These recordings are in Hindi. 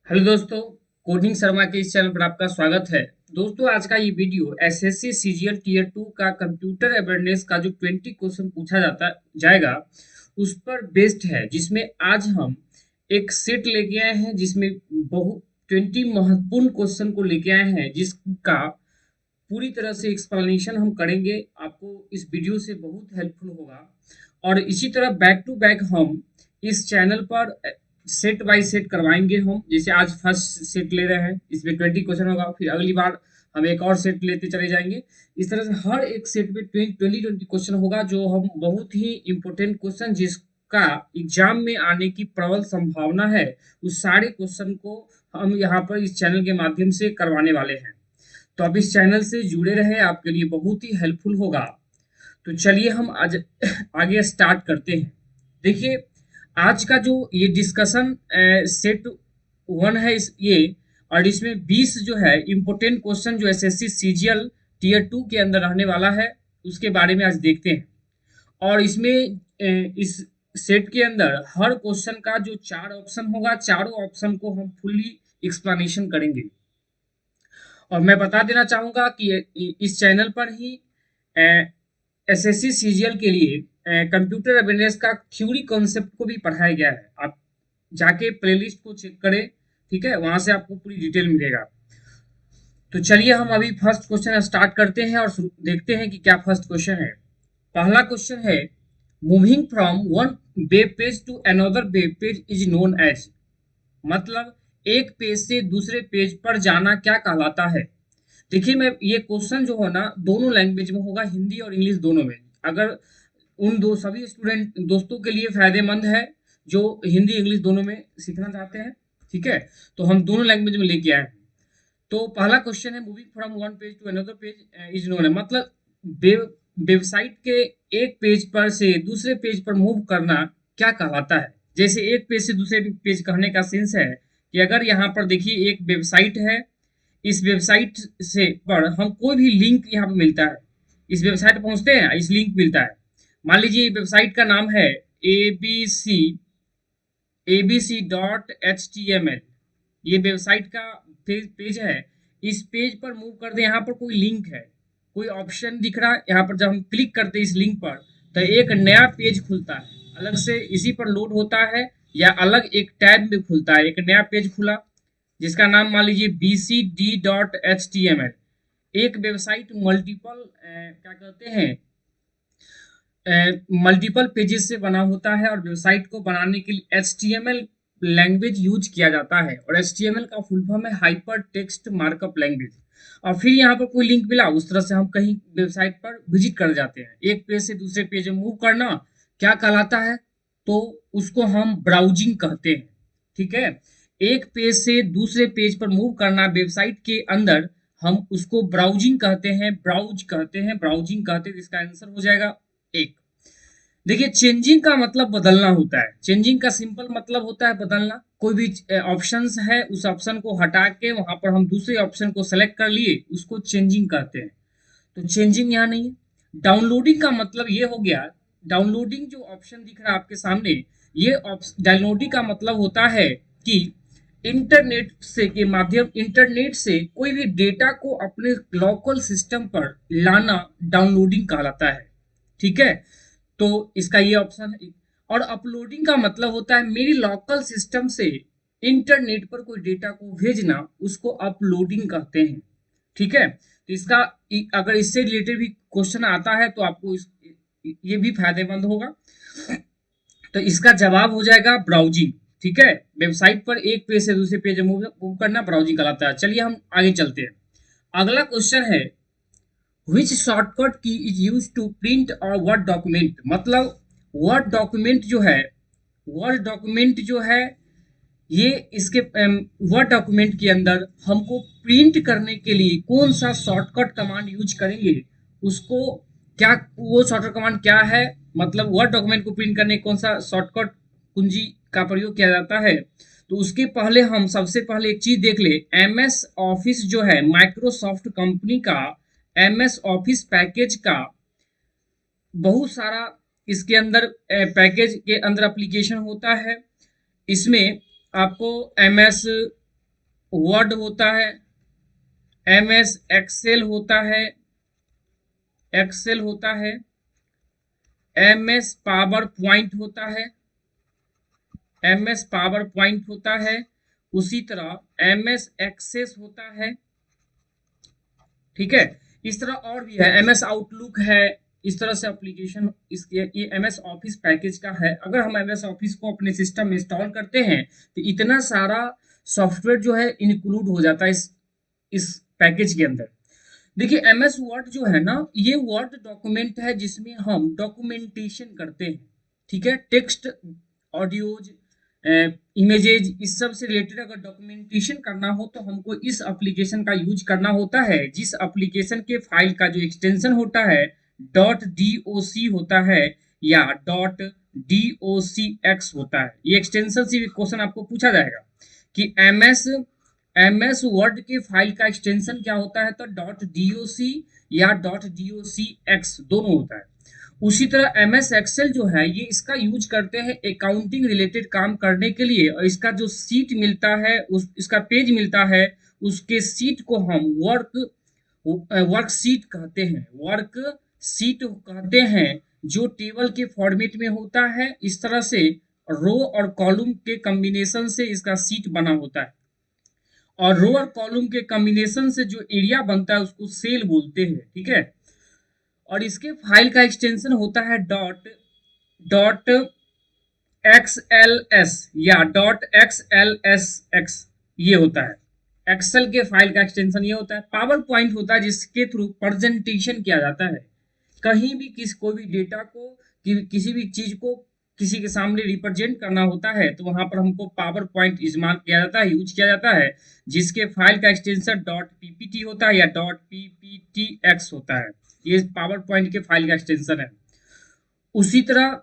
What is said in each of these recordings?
हेलो दोस्तों, कोडिंग शर्मा के इस चैनल पर आपका स्वागत है। दोस्तों, आज का ये वीडियो एसएससी सीजीएल टीयर 2 का कंप्यूटर अवेयरनेस का जो 20 क्वेश्चन पूछा जाता जाएगा उस पर बेस्ड है, जिसमें आज हम एक सेट लेके आए हैं जिसमें बहुत 20 महत्वपूर्ण क्वेश्चन को लेके आए हैं, जिसका पूरी तरह से एक्सप्लेनेशन हम करेंगे। आपको इस वीडियो से बहुत हेल्पफुल होगा और इसी तरह बैक टू बैक हम इस चैनल पर सेट बाय सेट करवाएंगे। हम जैसे आज फर्स्ट सेट ले रहे हैं, इसमें 20 क्वेश्चन होगा, फिर अगली बार हम एक और सेट लेते चले जाएंगे। इस तरह से हर एक सेट में 20 क्वेश्चन होगा, जो हम बहुत ही इंपॉर्टेंट क्वेश्चन जिसका एग्जाम में आने की प्रबल संभावना है, उस सारे क्वेश्चन को हम यहाँ पर इस चैनल के माध्यम से करवाने वाले हैं। तो आप इस चैनल से जुड़े रहे, आपके लिए बहुत ही हेल्पफुल होगा। तो चलिए हम आज आगे स्टार्ट करते हैं। देखिए, आज का जो ये डिस्कशन सेट वन है और इसमें 20 जो है इम्पोर्टेंट क्वेश्चन जो एसएससी सीजीएल टीयर 2 के अंदर रहने वाला है, उसके बारे में आज देखते हैं। और इसमें इस सेट के अंदर हर क्वेश्चन का जो 4 ऑप्शन होगा, चारों ऑप्शन को हम फुल्ली एक्सप्लेनेशन करेंगे। और मैं बता देना चाहूंगा कि इस चैनल पर ही एसएससी सीजीएल के लिए कंप्यूटर अवेयरनेस का थ्योरी कॉन्सेप्ट को भी पढ़ाया गया है। आप जाके प्लेलिस्ट को चेक करें, ठीक है, वहां से आपको पूरी डिटेल मिलेगा। तो चलिए हम अभी फर्स्ट क्वेश्चन स्टार्ट करते हैं और देखते हैं कि क्या फर्स्ट क्वेश्चन है। पहला क्वेश्चन है, moving from one web page to another web page is known as. मतलब एक पेज से दूसरे पेज पर जाना क्या कहलाता है। देखिए, मैं ये क्वेश्चन जो हो ना दोनों लैंग्वेज में होगा, हिंदी और इंग्लिश दोनों में। अगर उन दो सभी स्टूडेंट दोस्तों के लिए फायदेमंद है जो हिंदी इंग्लिश दोनों में सीखना चाहते हैं, ठीक है, तो हम दोनों लैंग्वेज में लेके आए हैं। तो पहला क्वेश्चन है, moving from one page to another page is known है। मतलब वेबसाइट के एक पेज पर से दूसरे पेज पर मूव करना क्या कहलाता है। जैसे एक पेज से दूसरे पेज कहने का सेंस है कि अगर यहाँ पर देखिए एक वेबसाइट है, इस वेबसाइट से पर हम कोई भी लिंक यहाँ पे मिलता है, इस वेबसाइट पर पहुंचते हैं, इस लिंक मिलता है। मान लीजिए वेबसाइट का नाम है abc.html। ये वेबसाइट का पेज है। इस पेज पर मूव करते हैं, यहाँ पर कोई लिंक है, कोई ऑप्शन दिख रहा है। यहाँ पर जब हम क्लिक करते हैं इस लिंक पर, तो एक नया पेज खुलता है, अलग से इसी पर लोड होता है या अलग एक टैब में खुलता है। एक नया पेज खुला जिसका नाम मान लीजिए bcd.html। एक वेबसाइट मल्टीपल क्या कहते हैं, मल्टीपल पेजेस से बना होता है और वेबसाइट को बनाने के लिए HTML लैंग्वेज यूज किया जाता है। और HTML का फुल फॉर्म है हाइपर टेक्स्ट मार्कअप लैंग्वेज। और फिर यहाँ पर कोई लिंक मिला, उस तरह से हम कहीं वेबसाइट पर विजिट कर जाते हैं। एक पेज से दूसरे पेज में मूव करना क्या कहलाता है, तो उसको हम ब्राउजिंग कहते हैं, ठीक है। एक पेज से दूसरे पेज पर मूव करना वेबसाइट के अंदर, हम उसको ब्राउजिंग कहते हैं, ब्राउज कहते हैं, ब्राउजिंग कहते हैं। इसका आंसर हो जाएगा एक। देखिए, चेंजिंग का मतलब बदलना होता है। चेंजिंग का सिंपल मतलब होता है बदलना। कोई भी ऑप्शंस है, उस ऑप्शन को हटा के वहां पर हम दूसरे ऑप्शन को सेलेक्ट कर लिए, उसको चेंजिंग कहते हैं। तो चेंजिंग यहाँ नहीं है। डाउनलोडिंग का मतलब ये हो गया, डाउनलोडिंग जो ऑप्शन दिख रहा है आपके सामने, ये डाउनलोडिंग का मतलब होता है कि इंटरनेट से कोई भी डेटा को अपने लोकल सिस्टम पर लाना डाउनलोडिंग कहलाता है, ठीक है। तो इसका ये ऑप्शन है। और अपलोडिंग का मतलब होता है मेरी लोकल सिस्टम से इंटरनेट पर कोई डेटा को भेजना, उसको अपलोडिंग कहते हैं, ठीक है। तो इसका अगर इससे रिलेटेड भी क्वेश्चन आता है तो आपको ये भी फायदेमंद होगा। तो इसका जवाब हो जाएगा ब्राउजिंग, ठीक है। वेबसाइट पर एक पेज से दूसरे पेज मूव करना ब्राउजिंग कहलाता है। चलिए हम आगे चलते हैं। अगला क्वेश्चन है, विच शॉर्टकट की इज यूज टू प्रिंट और वर्ड डॉक्यूमेंट। मतलब वर्ड डॉक्यूमेंट जो है, वर्ड डॉक्यूमेंट जो है, ये इसके वर्ड डॉक्यूमेंट के अंदर हमको प्रिंट करने के लिए कौन सा शॉर्टकट कमांड यूज करेंगे, उसको क्या, वो शॉर्टकट कमांड क्या है। मतलब वर्ड डॉक्यूमेंट को प्रिंट करने कौन सा शॉर्टकट कुंजी का प्रयोग किया जाता है। तो उसके पहले हम सबसे पहले एक चीज देख ले। एमएस ऑफिस जो है माइक्रोसॉफ्ट कंपनी का, एमएस ऑफिस पैकेज का बहुत सारा इसके अंदर पैकेज के अंदर एप्लीकेशन होता है। इसमें आपको एमएस वर्ड होता है, MS एक्सेल होता है, MS पावर पॉइंट होता है, MS पावर पॉइंट होता है, उसी तरह MS एक्सेस होता है, ठीक है। इस तरह और भी है, MS आउटलुक है, इस तरह से एप्लीकेशन इसके ये MS ऑफिस पैकेज का है। अगर हम MS ऑफिस को अपने सिस्टम में इंस्टॉल करते हैं तो इतना सारा सॉफ्टवेयर जो है इंक्लूड हो जाता है इस पैकेज के अंदर। देखिए MS वर्ड जो है ना, ये वर्ड डॉक्यूमेंट है जिसमें हम डॉक्यूमेंटेशन करते हैं, ठीक है। टेक्स्ट, ऑडियोज, इमेजेज, इस सब से रिलेटेड अगर डॉक्यूमेंटेशन करना हो तो हमको इस एप्लीकेशन का यूज करना होता है, जिस एप्लीकेशन के फाइल का जो एक्सटेंशन होता है .doc होता है या .docx होता है। ये एक्सटेंशन से भी क्वेश्चन आपको पूछा जाएगा कि MS वर्ड के फाइल का एक्सटेंशन क्या होता है, तो .doc या .docx दोनों होता है। उसी तरह MS एक्सेल जो है ये इसका यूज करते हैं अकाउंटिंग रिलेटेड काम करने के लिए, और इसका जो सीट मिलता है, इसका पेज मिलता है, उसके सीट को हम वर्क सीट कहते हैं, जो टेबल के फॉर्मेट में होता है। इस तरह से रो और कॉलम के कॉम्बिनेशन से इसका सीट बना होता है, और रो और कॉलम के कॉम्बिनेशन से जो एरिया बनता है उसको सेल बोलते हैं, ठीक है। और इसके फाइल का एक्सटेंशन होता है डॉट XLS या .xlsx, ये होता है। एक्सेल के फाइल का एक्सटेंशन ये होता है। पावर पॉइंट होता है जिसके थ्रू प्रेजेंटेशन किया जाता है, कहीं भी कोई भी डेटा को, किसी भी चीज को किसी के सामने रिप्रेजेंट करना होता है तो वहां पर हमको पावर पॉइंट इस्तेमाल किया जाता है, यूज किया जाता है, जिसके फाइल का एक्सटेंशन .ppt होता है या .pptx होता है। ये पावर पॉइंट के फाइल का एक्सटेंशन है। उसी तरह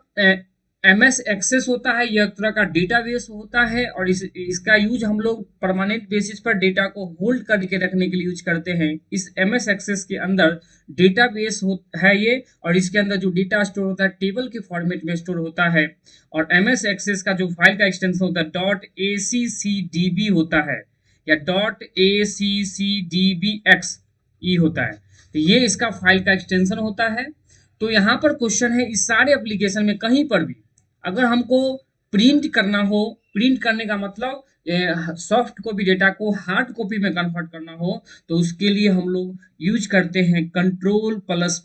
MS एक्सेस होता है, यह तरह का डेटाबेस होता है, और इसका यूज हम लोग परमानेंट बेसिस पर डेटा को होल्ड करके रखने के लिए यूज करते हैं। इस MS एक्सेस के अंदर डेटाबेस है ये, और इसके अंदर जो डेटा स्टोर होता है टेबल के फॉर्मेट में स्टोर होता है। और MS एक्सेस का जो फाइल का एक्सटेंशन होता है .accdb होता है या .accdbx ये होता है। तो ये इसका फाइल का एक्सटेंशन होता है। तो यहाँ पर क्वेश्चन है, इस सारे एप्लीकेशन में कहीं पर भी अगर हमको प्रिंट करना हो, प्रिंट करने का मतलब सॉफ्ट कॉपी डेटा को हार्ड कॉपी में कन्वर्ट करना हो, तो उसके लिए हम लोग यूज करते हैं Ctrl+P।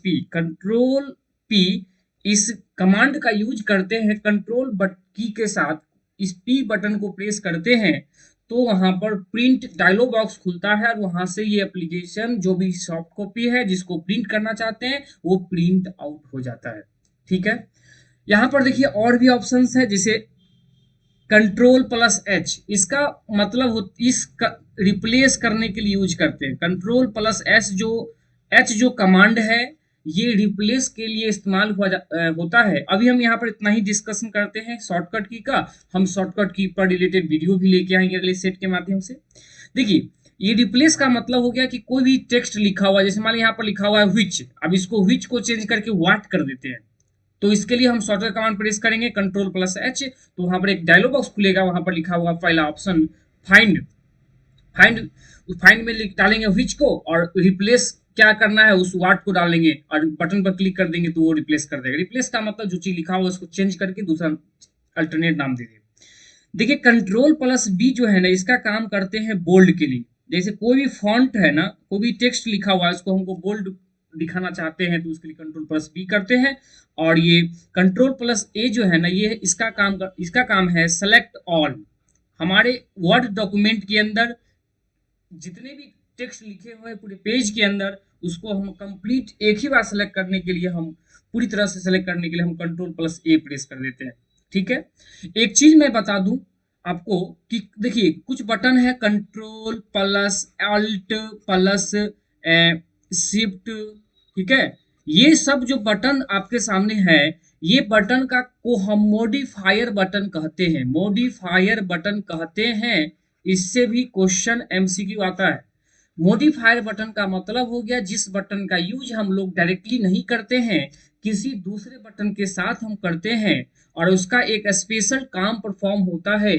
इस कमांड का यूज करते हैं, कंट्रोल की के साथ इस P बटन को प्रेस करते हैं तो वहां पर प्रिंट डायलॉग बॉक्स खुलता है, और वहां से ये एप्लीकेशन जो भी सॉफ्ट कॉपी है जिसको प्रिंट करना चाहते हैं वो प्रिंट आउट हो जाता है, ठीक है। यहाँ पर देखिए और भी ऑप्शंस है, जैसे Ctrl+H, इसका मतलब इसका रिप्लेस करने के लिए यूज करते हैं। Ctrl+S जो कमांड है ये रिप्लेस के लिए इस्तेमाल होता है। अभी हम यहाँ पर इतना ही डिस्कशन करते हैं शॉर्टकट की का। हम शॉर्टकट की पर रिलेटेड वीडियो भी लेके आएंगे अगले सेट के माध्यम से। देखिए ये रिप्लेस का मतलब हो गया कि कोई भी टेक्स्ट लिखा हुआ है, जैसे मान लीजिए यहाँ पर लिखा हुआ है व्हिच, अब इसको व्हिच को चेंज करके व्हाट कर देते हैं। तो इसके लिए हम शॉर्टकट कमांड प्रेस करेंगे Ctrl+H, तो वहां पर एक डायलॉग बॉक्स खुलेगा, वहां पर लिखा हुआ पहला ऑप्शन फाइंड में डालेंगे व्हिच को, और रिप्लेस क्या करना है उस वर्ड को डालेंगे और बटन पर क्लिक कर देंगे तो वो रिप्लेस कर देगा। रिप्लेस का मतलब जो चीज लिखा हुआ उसको चेंज करके दूसरा अल्टरनेट नाम दे देगा। देखिए Ctrl+B जो है ना, इसका काम करते हैं बोल्ड के लिए। जैसे कोई भी फॉन्ट है ना, कोई भी टेक्स्ट लिखा हुआ है उसको हमको बोल्ड दिखाना चाहते हैं तो उसके लिए Ctrl+B करते हैं। और ये Ctrl+A जो है ना, ये इसका काम है सेलेक्ट ऑल। हमारे वर्ड डॉक्यूमेंट के अंदर जितने भी टेक्स्ट लिखे हुए हैं पूरे पेज के अंदर, उसको हम कंप्लीट एक ही बार सेलेक्ट करने के लिए, हम पूरी तरह से सेलेक्ट करने के लिए हम Ctrl+A प्रेस कर देते हैं, ठीक है। एक चीज मैं बता दूं आपको कि देखिए कुछ बटन है Ctrl+Alt+Shift, ठीक है। ये सब जो बटन आपके सामने है, ये बटन को हम मॉडिफायर बटन कहते हैं, मॉडिफायर बटन कहते हैं। इससे भी क्वेश्चन MCQ आता है। मॉडिफायर बटन का मतलब हो गया जिस बटन का यूज हम लोग डायरेक्टली नहीं करते हैं, किसी दूसरे बटन के साथ हम करते हैं और उसका एक स्पेशल काम परफॉर्म होता है,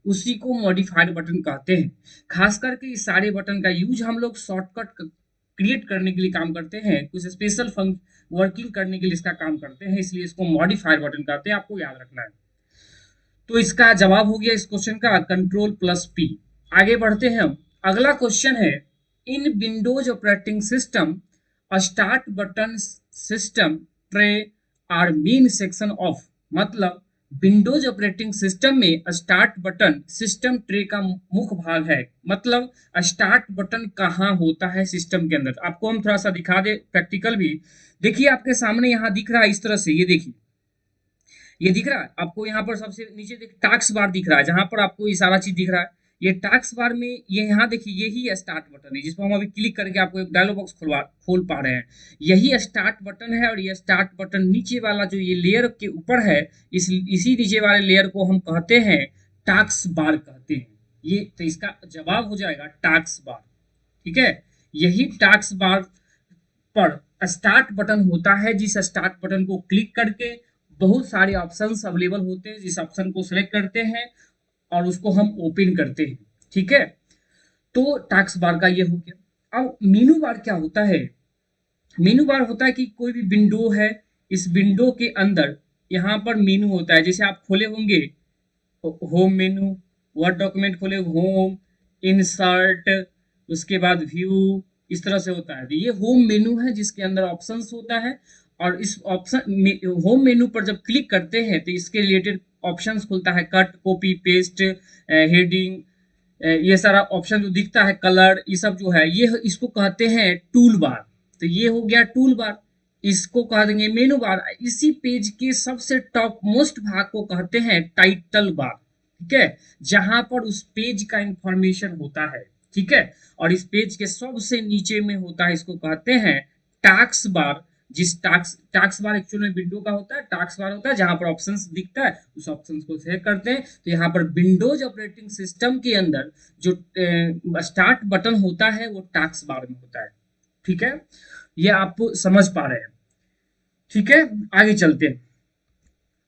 उसी को मॉडिफाइड बटन कहते हैं। खास करके इस सारे बटन का यूज हम लोग शॉर्टकट क्रिएट करने के लिए काम करते हैं, कुछ स्पेशल वर्किंग करने के लिए इसका काम करते हैं, इसलिए इसको मॉडिफाइड बटन कहते हैं, आपको याद रखना है। तो इसका जवाब हो गया इस क्वेश्चन का कंट्रोल प्लस पी। आगे बढ़ते हैं हम। अगला क्वेश्चन है, in Windows operating system start button system tray are main section of, मतलब विंडोज ऑपरेटिंग सिस्टम में स्टार्ट बटन सिस्टम ट्रे का मुख्य भाग है। मतलब स्टार्ट बटन कहाँ होता है सिस्टम के अंदर, आपको हम थोड़ा सा दिखा दे प्रैक्टिकल भी। देखिए आपके सामने यहाँ दिख रहा है इस तरह से, ये देखिए ये दिख रहा है आपको, यहाँ पर सबसे नीचे टास्क बार दिख रहा है, जहां पर आपको ये सारा चीज दिख रहा है। ये टास्क बार में ये यहाँ देखिए यही स्टार्ट बटन है, जिसको हम अभी क्लिक करके आपको एक डायलॉग बॉक्स खोल पा रहे हैं। यही स्टार्ट बटन है, और ये स्टार्ट बटन नीचे वाला जो ये लेयर के ऊपर है, इसी नीचे वाले लेयर को हम कहते हैं टास्क बार कहते हैं। ये तो इसका जवाब हो जाएगा टास्क बार। ठीक है, यही टास्क बार पर स्टार्ट बटन होता है, जिस स्टार्ट बटन को क्लिक करके बहुत सारे ऑप्शंस अवेलेबल होते हैं, जिस ऑप्शन को सिलेक्ट करते हैं और उसको हम ओपन करते हैं। ठीक है, तो टास्क बार का ये हो गया। अब मेनू बार क्या होता है? मेनू बार होता है कि कोई भी विंडो है, इस विंडो के अंदर यहाँ पर मेनू होता है। जैसे आप खोले होंगे होम मेनू, वर्ड डॉक्यूमेंट खोले होम, इंसर्ट, उसके बाद व्यू, इस तरह से होता है। तो ये होम मेनू है जिसके अंदर ऑप्शंस होता है, और इस ऑप्शन होम मेनू पर जब क्लिक करते हैं तो इसके रिलेटेड ऑप्शंस खुलता है, कट, कॉपी, पेस्ट, हेडिंग, ये सारा ऑप्शन जो दिखता है, कलर, ये सब जो है, ये इसको कहते हैं टूल बार। तो ये हो गया टूल बार, इसको कह देंगे मेनू बार। इसी पेज के सबसे टॉप मोस्ट भाग को कहते हैं टाइटल बार। ठीक है, जहां पर उस पेज का इंफॉर्मेशन होता है। ठीक है, और इस पेज के सबसे नीचे में होता है, इसको कहते हैं टास्क बार। जिस टास्क बार एक्चुअल में विंडो का होता है, टास्क बार होता है जहां पर ऑप्शंस दिखता है, उस ऑप्शंस को सेलेक्ट करते हैं। तो यहाँ पर विंडोज ऑपरेटिंग सिस्टम के अंदर जो स्टार्ट बटन होता है वो टास्क बार में होता है। ठीक है, ये आप समझ पा रहे हैं। ठीक है, आगे चलते हैं।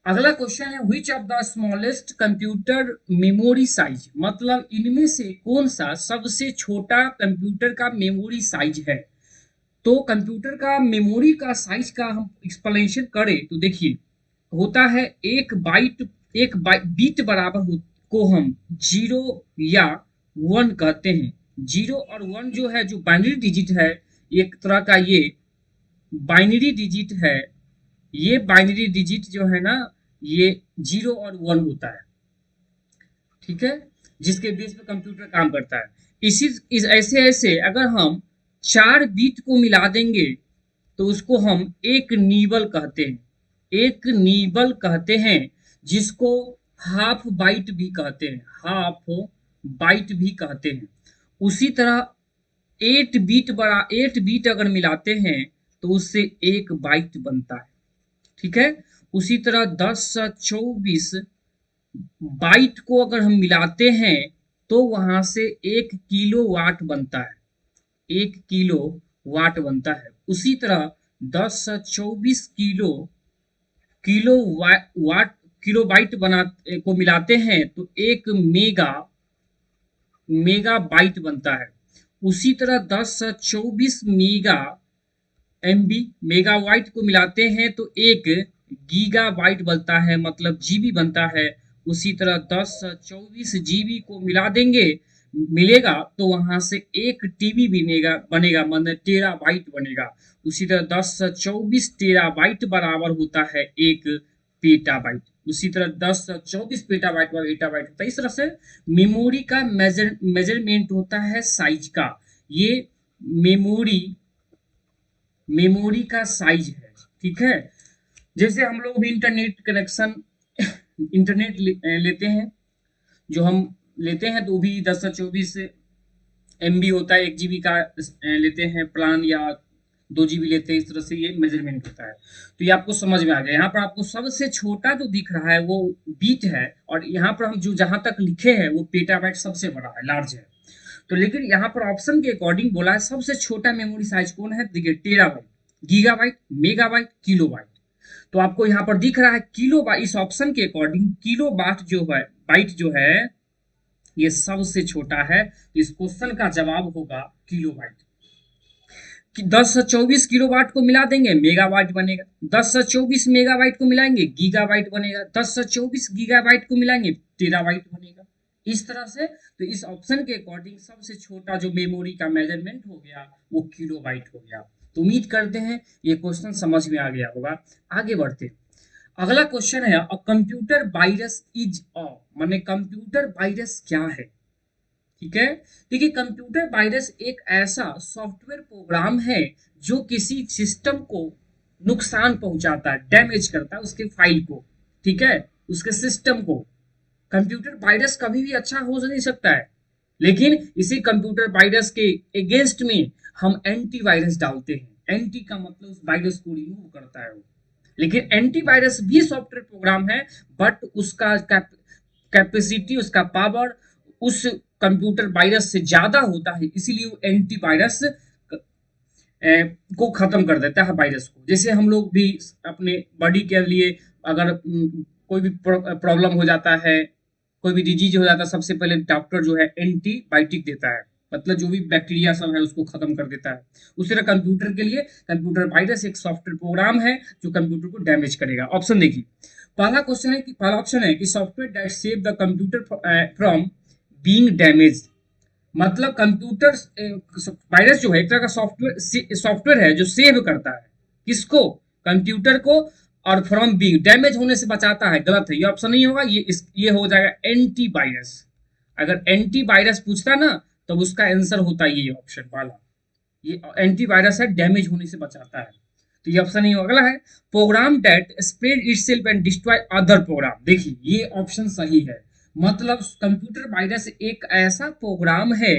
अगला क्वेश्चन है, which of the smallest computer memory size, मतलब इनमें से कौन सा सबसे छोटा कंप्यूटर का मेमोरी साइज है। तो कंप्यूटर का मेमोरी का साइज का हम एक्सप्लेनेशन करें तो देखिए, होता है एक बीट बराबर को हम 0 या 1 कहते हैं। 0 और 1 जो है, जो बाइनरी डिजिट है, एक तरह का ये बाइनरी डिजिट है। ये बाइनरी डिजिट जो है ना, ये 0 और 1 होता है। ठीक है, जिसके बेस पे कंप्यूटर काम करता है। ऐसे ऐसे अगर हम 4 बीट को मिला देंगे तो उसको हम एक नीबल कहते हैं। एक नीबल कहते हैं, जिसको हाफ बाइट भी कहते हैं, हाफ बाइट भी कहते हैं। उसी तरह 8 बीट अगर मिलाते हैं तो उससे 1 बाइट बनता है। ठीक है, उसी तरह 1024 बाइट को अगर हम मिलाते हैं तो वहां से 1 किलो वाट बनता है, 1 किलो वाट बनता है। उसी तरह 1024 किलो वाट किलो बाइट को मिलाते हैं तो 1 मेगा बाइट बनता है। उसी तरह 1024 मेगावाइट को मिलाते हैं तो 1 गीगाबाइट बनता है, मतलब जीबी बनता है। उसी तरह 1024 जीबी को मिलेगा तो वहां से 1 टीबी बनेगा, मतलब टेराबाइट बनेगा। उसी तरह 1024 टेराबाइट बराबर होता है 1 पेटाबाइट। उसी तरह 1024 पेटाबाइट बराबर पेटाबाइट होता है। इस तरह से मेमोरी का मेजरमेंट होता है साइज का। ये मेमोरी का साइज है। ठीक है, जैसे हम लोग भी इंटरनेट कनेक्शन लेते हैं, जो हम लेते हैं तो भी 1024 MB होता है, 1 GB का लेते हैं प्लान, या 2 GB लेते हैं। इस तरह से ये मेजरमेंट होता है। तो ये आपको समझ में आ गया। यहाँ पर आपको सबसे छोटा जो दिख रहा है वो बीट है, और यहाँ पर हम जो जहां तक लिखे हैं वो पेटाबाइट सबसे बड़ा है, लार्ज है। तो लेकिन यहाँ पर ऑप्शन के अकॉर्डिंग बोला है सबसे छोटा मेमोरी साइज कौन है, देखिए टेराबाइट, गीगाबाइट, मेगाबाइट, किलोबाइट। तो आपको यहाँ पर दिख रहा है किलो बाइट। इस ऑप्शन के अकॉर्डिंग किलो बाइट जो है ये सबसे छोटा है। इस क्वेश्चन का जवाब होगा किलोबाइट। कि 10 से 24 किलोवाट को मिला देंगे मेगावाट बनेगा, 10 से 24 मेगावाट को मिलाएंगे गीगाबाइट बनेगा, 10 से 24 गीगाबाइट को मिलाएंगे टेराबाइट बनेगा। इस तरह से तो इस ऑप्शन के अकॉर्डिंग सबसे छोटा जो मेमोरी का मेजरमेंट हो गया वो किलोबाइट हो गया। तो उम्मीद करते हैं ये क्वेश्चन समझ में आ गया होगा। आगे बढ़ते हैं। अगला क्वेश्चन है a computer virus is a, माने कंप्यूटर वायरस क्या है। ठीक है, देखिए कंप्यूटर वायरस एक ऐसा सॉफ्टवेयर प्रोग्राम है जो किसी सिस्टम को नुकसान पहुंचाता है, डैमेज करता है उसके फाइल को, ठीक है, उसके सिस्टम को। कंप्यूटर वायरस कभी भी अच्छा हो नहीं सकता है, लेकिन इसी कंप्यूटर वायरस के अगेंस्ट में हम एंटीवायरस डालते हैं। एंटी का मतलब उस वायरस को रिमूव करता है वो। लेकिन एंटीवायरस भी सॉफ्टवेयर प्रोग्राम है, बट उसका कैपेसिटी, उसका पावर उस कंप्यूटर वायरस से ज्यादा होता है, इसीलिए वो एंटीवायरस को खत्म कर देता है वायरस को। जैसे हम लोग भी अपने बॉडी के लिए अगर कोई भी प्रॉब्लम हो जाता है, कोई भी डिजीज हो जाता है, सबसे पहले डॉक्टर जो है एंटीबायोटिक देता है, मतलब जो भी बैक्टीरिया सब है उसको खत्म कर देता है। उसी तरह कंप्यूटर के लिए कंप्यूटर वायरस एक सॉफ्टवेयर प्रोग्राम है जो कंप्यूटर को डैमेज करेगा। ऑप्शन देखिए, पहला ऑप्शन है कि software that save the computer from being damage. मतलब कंप्यूटर वायरस जो है एक तरह का सॉफ्टवेयर है जो सेव करता है किसको, कंप्यूटर को, और फ्रॉम बीइंग डैमेज होने से बचाता है। गलत है, ये ऑप्शन नहीं होगा, ये हो जाएगा एंटीवायरस। अगर एंटीवायरस पूछता ना तो उसका आंसर होता है ये ऑप्शन वाला। ये एंटीवायरस है, डैमेज होने से बचाता है, तो ये ऑप्शन नहीं होगा। अगला है program that spread itself and destroy other program. देखिए ये ऑप्शन सही है, मतलब कंप्यूटर वायरस एक ऐसा प्रोग्राम है,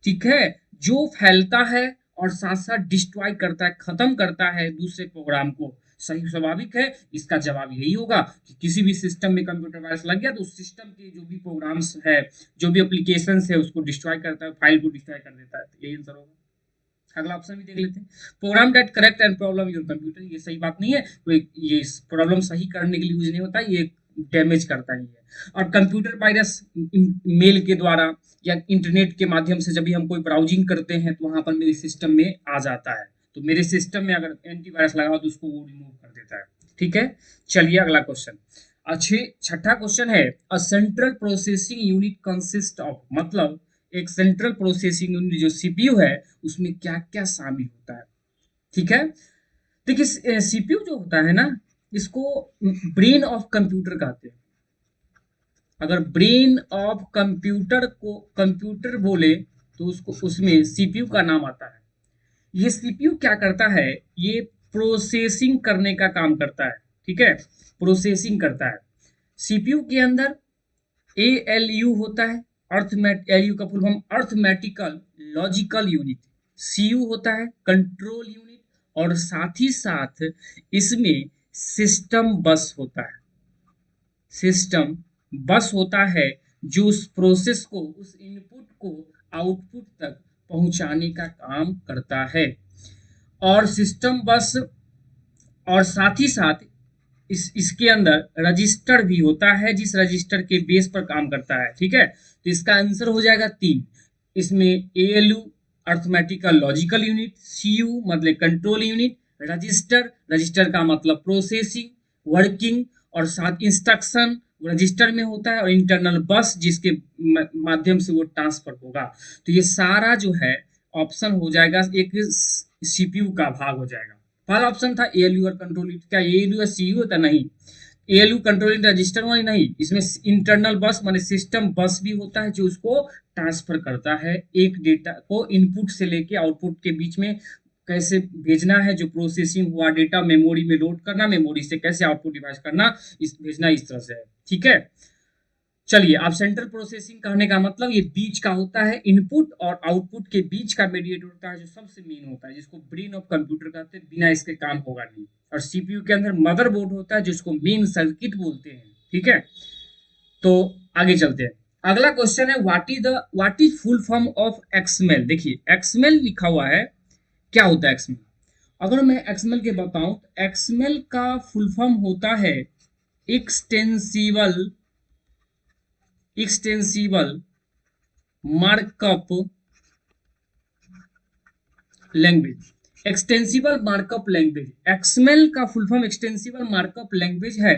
ठीक है, जो फैलता है और साथ साथ डिस्ट्रॉय करता है, खत्म करता है दूसरे प्रोग्राम को। सही, स्वाभाविक है, इसका जवाब यही होगा कि किसी भी सिस्टम में कंप्यूटर वायरस लग गया तो उस सिस्टम के जो भी प्रोग्राम्स है, जो भी एप्लीकेशन है उसको डिस्ट्रॉय करता है, फाइल को डिस्ट्रॉय कर देता है। तो यही आंसर होगा। अगला ऑप्शन भी देख लेते हैं, program that correct and problem your computer. ये सही बात नहीं है, तो ये प्रॉब्लम सही करने के लिए यूज नहीं होता, ये डैमेज करता ही है। और कंप्यूटर वायरस मेल के द्वारा या इंटरनेट के माध्यम से जब भी हम कोई ब्राउजिंग करते हैं तो वहां पर मेरे सिस्टम में आ जाता है, तो मेरे सिस्टम में अगर एंटीवायरस लगा हो तो उसको वो रिमूव कर देता है। ठीक है, चलिए अगला क्वेश्चन। अच्छे, छठा क्वेश्चन है a central processing unit consist of, मतलब एक सेंट्रल प्रोसेसिंग यूनिट जो सीपीयू है उसमें क्या क्या शामिल होता है। ठीक है, देखिए सीपीयू जो होता है ना, इसको ब्रेन ऑफ कंप्यूटर कहते हैं। अगर ब्रेन ऑफ कंप्यूटर को कंप्यूटर बोले तो उसको उसमें सीपीयू का नाम आता है। ये सीपीयू क्या करता है, ये प्रोसेसिंग करने का काम करता है। ठीक है, प्रोसेसिंग करता है। सीपीयू के अंदर एएलयू होता है, अर्थमेट एलयू का full form arithmetical logical unit. CU होता है कंट्रोल यूनिट, और साथ ही साथ इसमें सिस्टम बस होता है। सिस्टम बस होता है जो उस प्रोसेस को, उस इनपुट को आउटपुट तक पहुंचाने का काम करता है। और सिस्टम बस, और साथ ही साथ इसके अंदर रजिस्टर भी होता है जिस रजिस्टर के बेस पर काम करता है। ठीक है, तो इसका आंसर हो जाएगा 3। इसमें ALU arithmetical logical unit, CU मतलब कंट्रोल यूनिट, रजिस्टर, रजिस्टर का मतलब प्रोसेसिंग, वर्किंग, और साथ इंस्ट्रक्शन रजिस्टर में होता है, और इंटरनल बस जिसके माध्यम से वो ट्रांसफर होगा। तो ये सारा जो है ऑप्शन हो जाएगा, एक सीपीयू का भाग हो जाएगा। पहला ऑप्शन था एएलयू और कंट्रोल यूनिट, क्या एएलयू और सीयू होता? नहीं, एएलयू कंट्रोल यूनिट रजिस्टर वाली नहीं, इसमें इंटरनल बस माने सिस्टम बस भी होता है जो उसको ट्रांसफर करता है, एक डेटा को इनपुट से लेके आउटपुट के बीच में कैसे भेजना है, जो प्रोसेसिंग हुआ डेटा मेमोरी में लोड करना, मेमोरी से कैसे आउटपुट डिवाइस करना, इस भेजना, इस तरह से है। ठीक है, चलिए अब सेंट्रल प्रोसेसिंग कहने का मतलब ये बीच का होता है, इनपुट और आउटपुट के बीच का मीडिएटर होता है जो सबसे मेन होता है, जिसको ब्रेन ऑफ कंप्यूटर कहते हैं, बिना इसके काम होगा नहीं। और सीपीयू के अंदर मदरबोर्ड होता है जिसको मेन सर्किट बोलते हैं। ठीक है, तो आगे चलते हैं। अगला क्वेश्चन है what is full form of XML. देखिए एक्सएमएल लिखा हुआ है, क्या होता है एक्सएमएल? अगर मैं एक्सएमएल के बताऊं तो एक्सएमएल का फुल फॉर्म होता है extensible markup language. Extensible markup language, XML का full form extensible markup language है।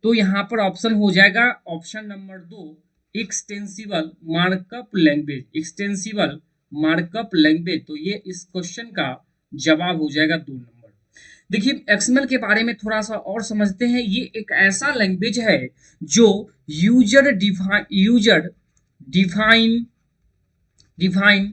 तो यहाँ पर ऑप्शन हो जाएगा option number 2, extensible markup language. Extensible markup language, तो ये इस क्वेश्चन का जवाब हो जाएगा 2 नंबर। देखिए एक्सएमएल के बारे में थोड़ा सा और समझते हैं। ये एक ऐसा लैंग्वेज है जो यूजर डिफाइन डिफाइन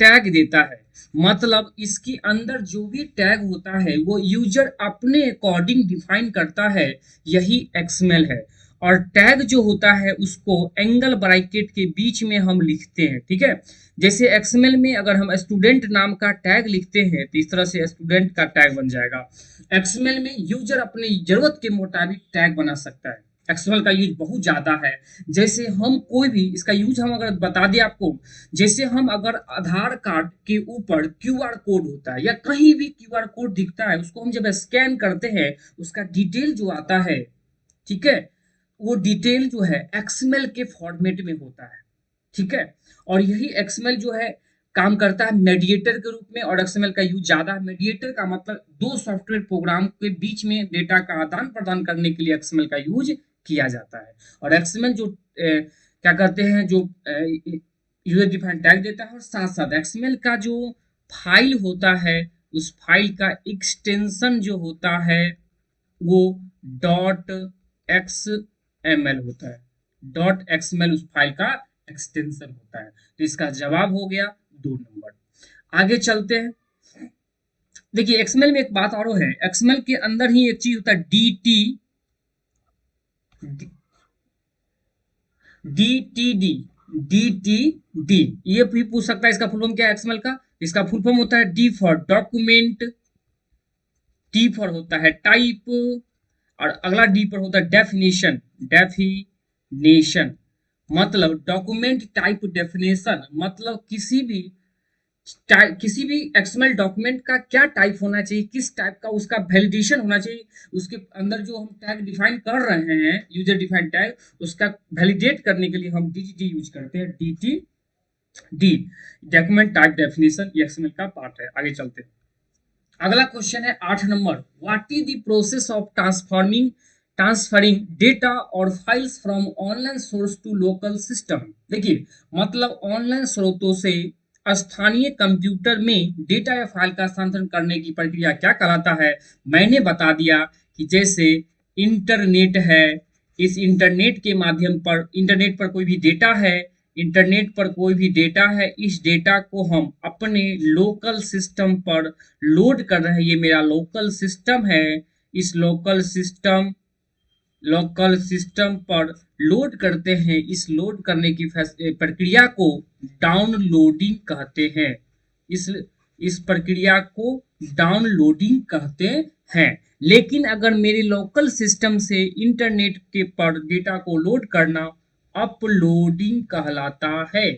टैग देता है। मतलब इसके अंदर जो भी टैग होता है वो यूजर अपने अकॉर्डिंग डिफाइन करता है, यही एक्सएमएल है। और टैग जो होता है उसको एंगल ब्रैकेट के बीच में हम लिखते हैं, ठीक है। जैसे एक्सएमएल में अगर हम स्टूडेंट नाम का टैग लिखते हैं तो इस तरह से स्टूडेंट का टैग बन जाएगा। एक्सएमएल में यूजर अपनी जरूरत के मुताबिक टैग बना सकता है। एक्सएमएल का यूज बहुत ज्यादा है। जैसे हम कोई भी इसका यूज हम अगर बता दें आपको, जैसे हम अगर आधार कार्ड के ऊपर क्यूआर कोड होता है या कहीं भी क्यूआर कोड दिखता है, उसको हम जब स्कैन करते हैं उसका डिटेल जो आता है, ठीक है, वो डिटेल जो है एक्सएमएल के फॉर्मेट में होता है, ठीक है। और यही एक्सएमएल जो है काम करता है मीडिएटर के रूप में। और एक्सएमएल का यूज ज्यादा है। मीडिएटर का मतलब दो सॉफ्टवेयर प्रोग्राम के बीच में डेटा का आदान प्रदान करने के लिए एक्सएमएल का यूज किया जाता है। और एक्सएमएल जो क्या करते हैं, जो यूजर डिफाइंड टैग देता है, और साथ साथ एक्सएमएल का जो फाइल होता है उस फाइल का एक्सटेंशन जो होता है वो डॉट एक्सएमएल होता है। डॉट एक्सएमएल उस फाइल का एक्सटेंशन होता है। तो इसका जवाब हो गया 2 नंबर। आगे चलते हैं। देखिए एक्सएमएल में एक बात और है, एक्सएमएल के अंदर ही एक चीज होता है डीटी डीटीडी डीटीडी। ये भी पूछ सकता है इसका फुल फॉर्म क्या है एक्सएमएल का। इसका फुल फॉर्म होता है D for document, T for होता है टाइप, और अगला डी पर होता है डेफिनेशन। डेफिनेशन मतलब डॉक्यूमेंट टाइप डेफिनेशन, मतलब किसी भी एक्सएमएल डॉक्यूमेंट का क्या टाइप होना चाहिए, किस टाइप का उसका वैलिडेशन होना चाहिए, उसके अंदर जो हम टैग डिफाइन कर रहे हैं यूजर डिफाइंड टैग, उसका वैलिडेट करने के लिए हम डीटीडी यूज करते हैं। डीटीडी डॉक्यूमेंट टाइप डेफिनेशन, ये एक्सएमएल का पार्ट है। आगे चलते हैं। अगला क्वेश्चन है 8 number. What is the process of transferring data और files from online source to local system. देखिए मतलब ऑनलाइन स्रोतों से स्थानीय कंप्यूटर में डेटा या फाइल का स्थानांतरण करने की प्रक्रिया क्या कहलाता है। मैंने बता दिया कि जैसे इंटरनेट है, इस इंटरनेट के माध्यम पर इंटरनेट पर कोई भी डेटा है, इंटरनेट पर कोई भी डेटा है, इस डेटा को हम अपने लोकल सिस्टम पर लोड कर रहे हैं। ये मेरा लोकल सिस्टम है। इस लोकल सिस्टम पर लोड करते हैं। इस लोड करने की प्रक्रिया को डाउनलोडिंग कहते हैं। इस इस प्रक्रिया को डाउनलोडिंग कहते हैं। लेकिन अगर मेरे लोकल सिस्टम से इंटरनेट के पर डेटा को लोड करना अपलोडिंग कहलाता है।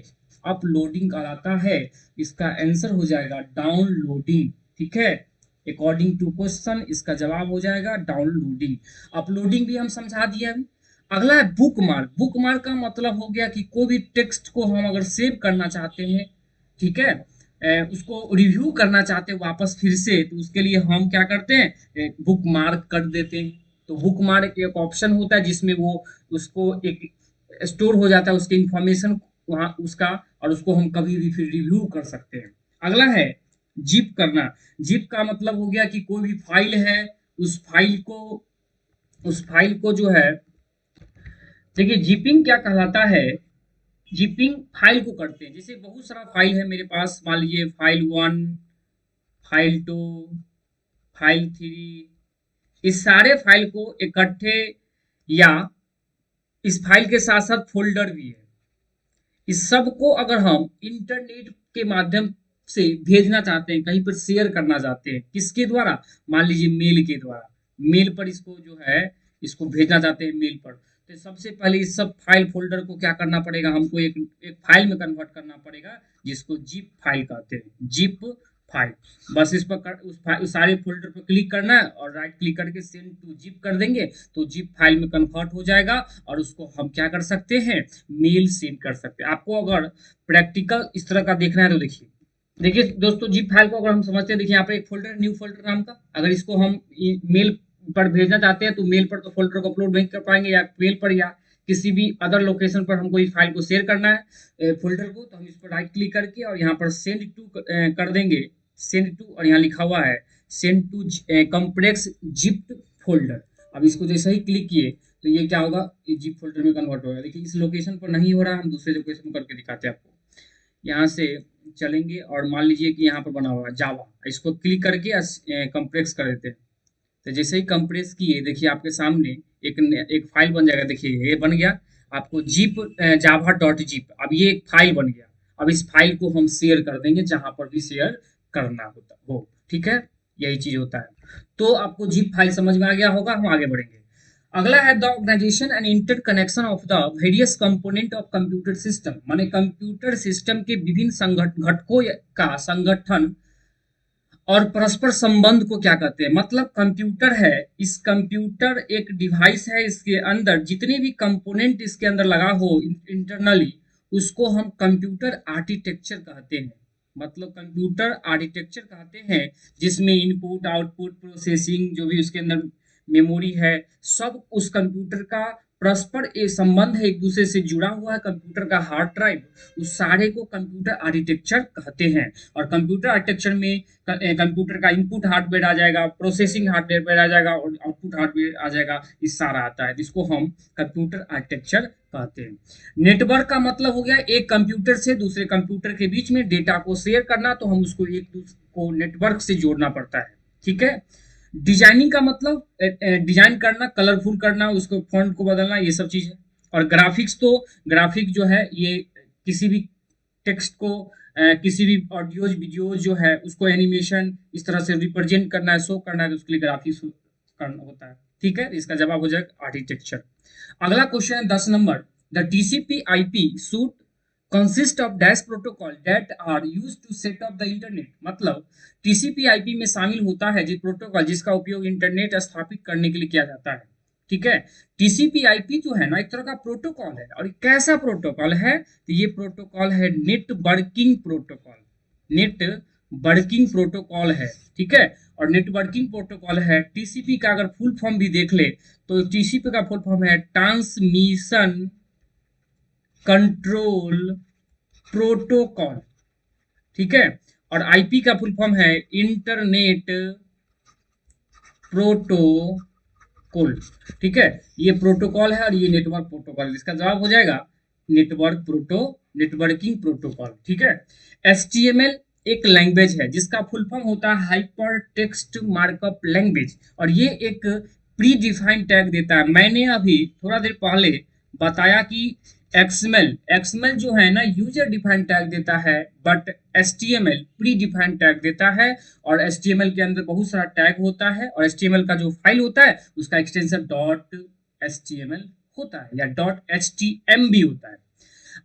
अपलोडिंग कहलाता है। इसका आंसर हो जाएगा डाउनलोडिंग, ठीक है। अकॉर्डिंग टू क्वेश्चन इसका जवाब हो जाएगा डाउनलोडिंग। अपलोडिंग भी हम समझा दिए अभी। अगला है बुक मार्क। बुक मार्क का मतलब हो गया कि कोई भी टेक्स्ट को हम अगर सेव करना चाहते हैं, ठीक है, उसको रिव्यू करना चाहते हैं वापस फिर से, तो उसके लिए हम क्या करते हैं, बुक मार्क कर देते हैं। तो बुक मार्क एक ऑप्शन होता है जिसमें वो उसको एक स्टोर हो जाता है, उसकी इंफॉर्मेशन वहाँ उसका, और उसको हम कभी भी फिर रिव्यू कर सकते हैं। अगला है जिप करना। जिप का मतलब हो गया कि कोई भी फाइल है उस फाइल को जो है, देखिए जिपिंग क्या कहलाता है। जिपिंग फाइल को करते हैं। जैसे बहुत सारा फाइल है मेरे पास, मान लीजिए फाइल 1, फाइल 2, फाइल 3, इस सारे फाइल को इकट्ठे, या इस फाइल के साथ साथ फोल्डर भी है, इस सब को अगर हम इंटरनेट के माध्यम से भेजना चाहते हैं, कहीं पर शेयर करना चाहते हैं, किसके द्वारा, मान लीजिए मेल के द्वारा, मेल पर इसको जो है इसको भेजना चाहते हैं मेल पर, तो सबसे पहले इस सब फाइल फोल्डर को क्या करना पड़ेगा, हमको एक फाइल में कन्वर्ट करना पड़ेगा जिसको जिप फाइल कहते हैं। Zip file. बस इस पर उस सारे फोल्डर पर क्लिक करना है और राइट क्लिक करके सेंड टू जिप कर देंगे, तो जिप फाइल में कन्वर्ट हो जाएगा और उसको हम क्या कर सकते हैं, मेल सेंड कर सकते हैं। आपको अगर प्रैक्टिकल इस तरह का देखना है तो देखिए, देखिए दोस्तों, जिप फाइल को अगर हम समझते हैं, देखिए यहाँ पे एक फोल्डर है न्यू फोल्डर नाम का। अगर इसको हम मेल पर भेजना चाहते हैं तो मेल पर तो फोल्डर को अपलोड नहीं कर पाएंगे, या मेल पर या किसी भी अदर लोकेशन पर हमको इस फाइल को शेयर करना है फोल्डर को, तो हम इस पर राइट क्लिक करके और यहाँ पर सेंड टू कर देंगे, सेंड टू, और यहाँ लिखा हुआ है send to complex zip folder. अब इसको जैसे ही क्लिक किए तो ये क्या होगा, ये जिप फोल्डर में कन्वर्ट होगा। देखिए इस लोकेशन पर नहीं हो रहा, हम दूसरे लोकेशन पर करके दिखाते हैं आपको। यहाँ से चलेंगे और मान लीजिए कि यहाँ पर बना हुआ है जावा, इसको क्लिक करके कंप्रेस कर देते हैं। तो जैसे ही कंप्रेस किए, देखिए आपके सामने एक फाइल बन जाएगा। देखिए ये बन गया आपको जिप जावा डॉट जिप। अब ये एक फाइल बन गया। अब इस फाइल को हम शेयर कर देंगे जहां पर भी शेयर करना होता हो, ठीक है, यही चीज होता है। तो आपको जिप फाइल समझ में आ गया होगा, हम आगे बढ़ेंगे। अगला है the organization and interconnection of the various component of computer system, माने कंप्यूटर सिस्टम के विभिन्न घटकों का संगठन और परस्पर संबंध को क्या कहते हैं। मतलब कंप्यूटर है, इस कंप्यूटर एक डिवाइस है, इसके अंदर जितने भी कंपोनेंट इसके अंदर लगा हो इंटरनली, उसको हम कंप्यूटर आर्किटेक्चर कहते हैं। मतलब कंप्यूटर आर्किटेक्चर कहते हैं, जिसमें इनपुट आउटपुट प्रोसेसिंग जो भी उसके अंदर मेमोरी है, सब उस कंप्यूटर का परस्पर एक संबंध है, एक दूसरे से जुड़ा हुआ है। कंप्यूटर का हार्ड ड्राइव, उस सारे को कंप्यूटर आर्किटेक्चर कहते हैं। और कंप्यूटर आर्किटेक्चर में कंप्यूटर का इनपुट हार्डवेयर आ जाएगा, प्रोसेसिंग हार्डवेयर आ जाएगा और आउटपुट हार्डवेयर आ जाएगा, ये सारा आता है, जिसको हम कंप्यूटर आर्किटेक्चर कहते हैं। नेटवर्क का मतलब हो गया एक कंप्यूटर से दूसरे कंप्यूटर के बीच में डेटा को शेयर करना, तो हम उसको एक दूसरे को नेटवर्क से जोड़ना पड़ता है, ठीक है। डिजाइनिंग का मतलब डिजाइन करना, कलरफुल करना, उसको फॉन्ट को बदलना, ये सब चीज है। और ग्राफिक्स, तो ग्राफिक जो है ये किसी भी टेक्स्ट को किसी भी ऑडियोज वीडियोज जो है उसको एनिमेशन इस तरह से रिप्रेजेंट करना है, शो करना है, तो उसके लिए ग्राफिक्स करना होता है, ठीक है। इसका जवाब हो जाएगा आर्किटेक्चर। अगला क्वेश्चन है 10 number. The TCP IP suit consist of dash protocol that are used to set up the internet। मतलब टीसीपी आईपी में शामिल होता है जो प्रोटोकॉल जिसका उपयोग इंटरनेट स्थापित करने के लिए किया जाता है, ठीक है। टीसीपी आईपी जो है ना, एक तरह का प्रोटोकॉल है। और कैसा प्रोटोकॉल है, तो ये प्रोटोकॉल है नेटवर्किंग प्रोटोकॉल, नेटवर्किंग प्रोटोकॉल है, ठीक है। और नेटवर्किंग प्रोटोकॉल है। टीसीपी का अगर फुल फॉर्म भी देख ले तो टीसीपी का फुल फॉर्म है ट्रांसमिशन कंट्रोल प्रोटोकॉल, ठीक है। और आईपी का फुल फॉर्म है इंटरनेट प्रोटोकॉल, ठीक है। ये प्रोटोकॉल है और ये नेटवर्क प्रोटोकॉल, इसका जवाब हो जाएगा नेटवर्किंग प्रोटोकॉल, ठीक है। एचटीएमएल एक लैंग्वेज है जिसका फुल फॉर्म होता है हाइपर टेक्स्ट मार्कअप लैंग्वेज, और ये एक प्री डिफाइंड टैग देता है। मैंने अभी थोड़ा देर पहले बताया कि एक्सएमएल जो है ना यूजर डिफाइंड टैग देता है, but HTML pre defined tag देता है। और एचटीएमएल के अंदर बहुत सारा टैग होता है, और एचटीएमएल का जो फाइल होता है उसका एक्सटेंशन डॉट एचटीएमएल होता है, या डॉट एचटीएम भी होता है।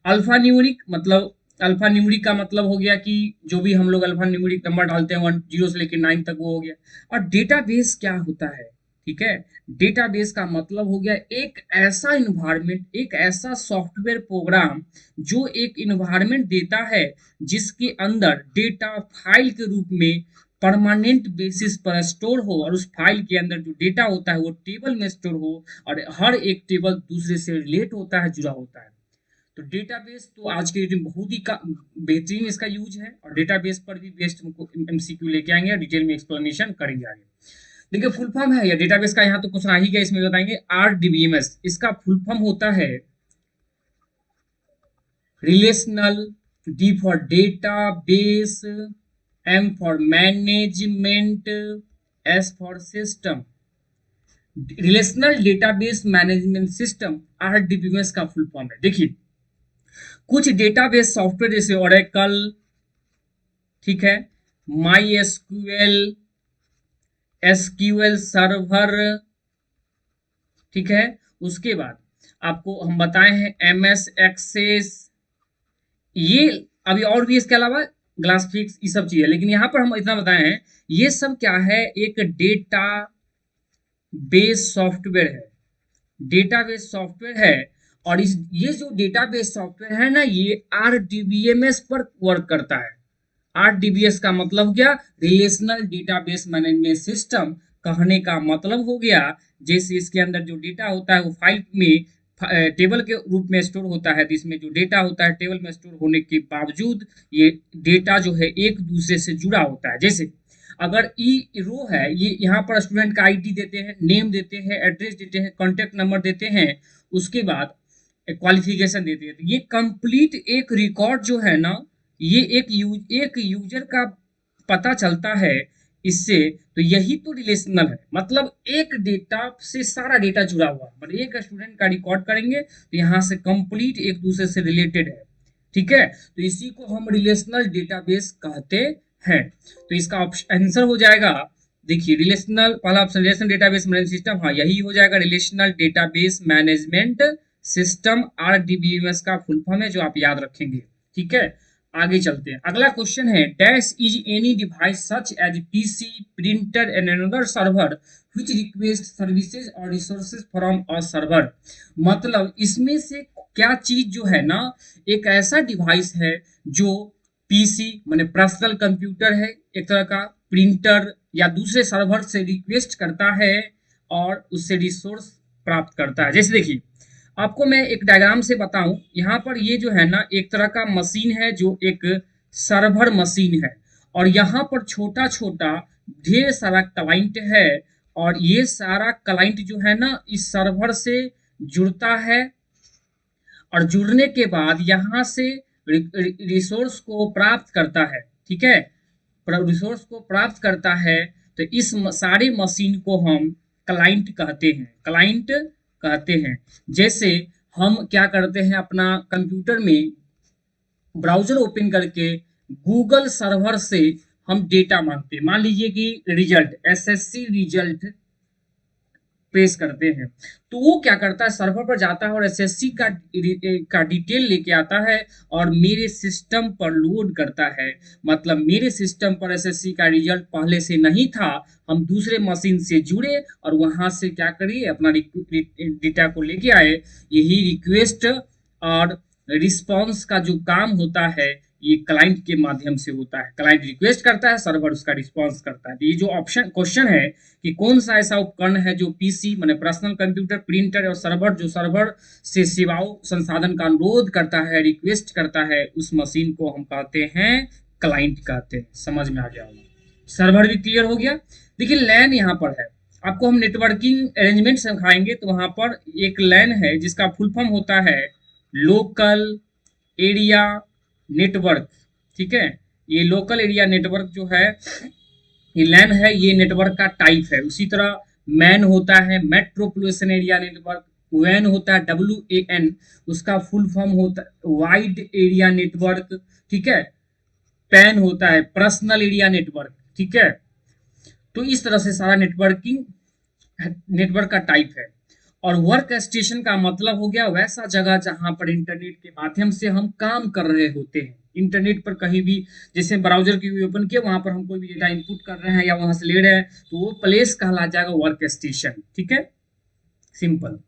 अल्फा न्यूमेरिक, मतलब अल्फा न्यूमेरिक का मतलब हो गया कि जो भी हम लोग अल्फा न्यूमेरिक नंबर डालते हैं 1 0 से लेकर 9 तक, वो हो गया। और डेटाबेस क्या होता है, ठीक है। डेटाबेस का मतलब हो गया एक ऐसा इन्वायरमेंट, एक ऐसा सॉफ्टवेयर प्रोग्राम जो एक इन्वायरमेंट देता है जिसके अंदर डेटा फाइल के रूप में परमानेंट बेसिस पर स्टोर हो, और उस फाइल के अंदर जो डेटा होता है वो टेबल में स्टोर हो, और हर एक टेबल दूसरे से रिलेट होता है, जुड़ा होता है। तो डेटाबेस तो आज के डेट में बहुत ही बेहतरीन इसका यूज है, और डेटाबेस पर भी बेस्ट एमसीक्यू लेके आएंगे, डिटेल में एक्सप्लेनेशन करेंगे आगे। देखिए फुल फॉर्म है या डेटाबेस का, यहाँ तो कुछ आ ही गया, इसमें बताएंगे आरडीबीएमएस। इसका फुल फॉर्म होता है relational, D for data base, M for management, S for system. Relational database management system RDBMS का फुल फॉर्म है। देखिए कुछ डेटाबेस सॉफ्टवेयर जैसे ओरेकल, ठीक है, माई एसक्यूएल, एसक्यूएल सर्वर, ठीक है। उसके बाद आपको हम बताए हैं एमएस एक्सेस, ये अभी और भी इसके अलावा ग्लास फिक्स, ये सब चीज़ है। लेकिन यहाँ पर हम इतना बताए हैं, ये सब क्या है, एक डेटा बेस सॉफ्टवेयर है, डेटाबेस सॉफ्टवेयर है। और इस ये जो डेटाबेस सॉफ्टवेयर है ना, ये आरडीबीएमएस पर वर्क करता है। आरडीबीएस का मतलब क्या, रिलेशनल डेटाबेस मैनेजमेंट सिस्टम। कहने का मतलब हो गया, जैसे इसके अंदर जो डेटा होता है वो फाइल में टेबल के रूप में स्टोर होता है, तो इसमें जो डेटा होता है टेबल में स्टोर होने के बावजूद ये डेटा जो है एक दूसरे से जुड़ा होता है। जैसे अगर ई रो है, ये यहाँ पर स्टूडेंट का आईडी देते हैं, नेम देते हैं, एड्रेस देते हैं, कॉन्टेक्ट नंबर देते हैं, उसके बाद क्वालिफिकेशन देते हैं। तो ये कंप्लीट एक रिकॉर्ड जो है ना, ये एक यूजर का पता चलता है इससे। तो यही तो रिलेशनल है, मतलब एक डेटा से सारा डेटा जुड़ा हुआ है। मतलब एक स्टूडेंट का रिकॉर्ड करेंगे तो यहाँ से कंप्लीट एक दूसरे से रिलेटेड है, ठीक है। तो इसी को हम रिलेशनल डेटाबेस कहते हैं। तो इसका आंसर हो जाएगा, देखिए रिलेशनल, पहला option relational database management system, हाँ यही हो जाएगा, relational database management system, RDBMS का फुल फॉर्म है, जो आप याद रखेंगे, ठीक है। आगे चलते हैं, अगला क्वेश्चन है, dash is any device such as PC, printer and another server which request services और रिसोर्सेज फ्रॉम अ सर्वर। मतलब इसमें से क्या चीज जो है ना, एक ऐसा डिवाइस है जो पीसी माने पर्सनल कंप्यूटर है एक तरह का, प्रिंटर या दूसरे सर्वर से रिक्वेस्ट करता है और उससे रिसोर्स प्राप्त करता है। जैसे देखिए, आपको मैं एक डायग्राम से बताऊं, यहाँ पर ये जो है ना एक तरह का मशीन है जो एक सर्वर मशीन है, और यहाँ पर छोटा छोटा ढेर सारा क्लाइंट है, और ये सारा क्लाइंट जो है ना इस सर्वर से जुड़ता है, और जुड़ने के बाद यहाँ से रिसोर्स को प्राप्त करता है, ठीक है, रिसोर्स को प्राप्त करता है। तो इस सारे मशीन को हम क्लाइंट कहते हैं, क्लाइंट कहते हैं। जैसे हम क्या करते हैं, अपना कंप्यूटर में ब्राउजर ओपन करके गूगल सर्वर से हम डेटा मांगते हैं, मान लीजिए कि रिजल्ट एसएससी रिजल्ट प्रेस करते हैं, तो वो क्या करता है, सर्वर पर जाता है और एसएससी का डिटेल लेके आता है और मेरे सिस्टम पर लोड करता है। मतलब मेरे सिस्टम पर एसएससी का रिजल्ट पहले से नहीं था, हम दूसरे मशीन से जुड़े और वहां से क्या करिए, अपना डेटा को लेके आए। यही रिक्वेस्ट और रिस्पॉन्स का जो काम होता है ये क्लाइंट के माध्यम से होता है। क्लाइंट रिक्वेस्ट करता है, सर्वर उसका रिस्पॉन्स करता है। तो ये जो ऑप्शन क्वेश्चन है कि कौन सा ऐसा उपकरण है जो पीसी माने पर्सनल कंप्यूटर, प्रिंटर और सर्वर, जो सर्वर से सेवाओं संसाधन का अनुरोध करता है, रिक्वेस्ट करता है, उस मशीन को हम कहते हैं क्लाइंट कहते हैं। समझ में आ गया होगा, सर्वर भी क्लियर हो गया। देखिए लैन यहाँ पर है, आपको हम नेटवर्किंग अरेंजमेंट सिखाएंगे, तो वहां पर एक लैन है जिसका फुल फॉर्म होता है लोकल एरिया नेटवर्क, ठीक है। ये लोकल एरिया नेटवर्क जो है, ये लैन है, ये नेटवर्क का टाइप है। उसी तरह मैन होता है मेट्रोपोलिटन एरिया नेटवर्क, वैन होता है WAN, उसका फुल फॉर्म होता है वाइड एरिया नेटवर्क, ठीक है। पैन होता है पर्सनल एरिया नेटवर्क, ठीक है। तो इस तरह से सारा नेटवर्क का टाइप है। और वर्क स्टेशन का मतलब हो गया वैसा जगह जहां पर इंटरनेट के माध्यम से हम काम कर रहे होते हैं। इंटरनेट पर कहीं भी, जैसे ब्राउजर की ओपन किया, वहां पर हम कोई भी डेटा इनपुट कर रहे हैं या वहां से ले रहे हैं, तो वो प्लेस कहला जाएगा वर्क स्टेशन, ठीक है, सिंपल।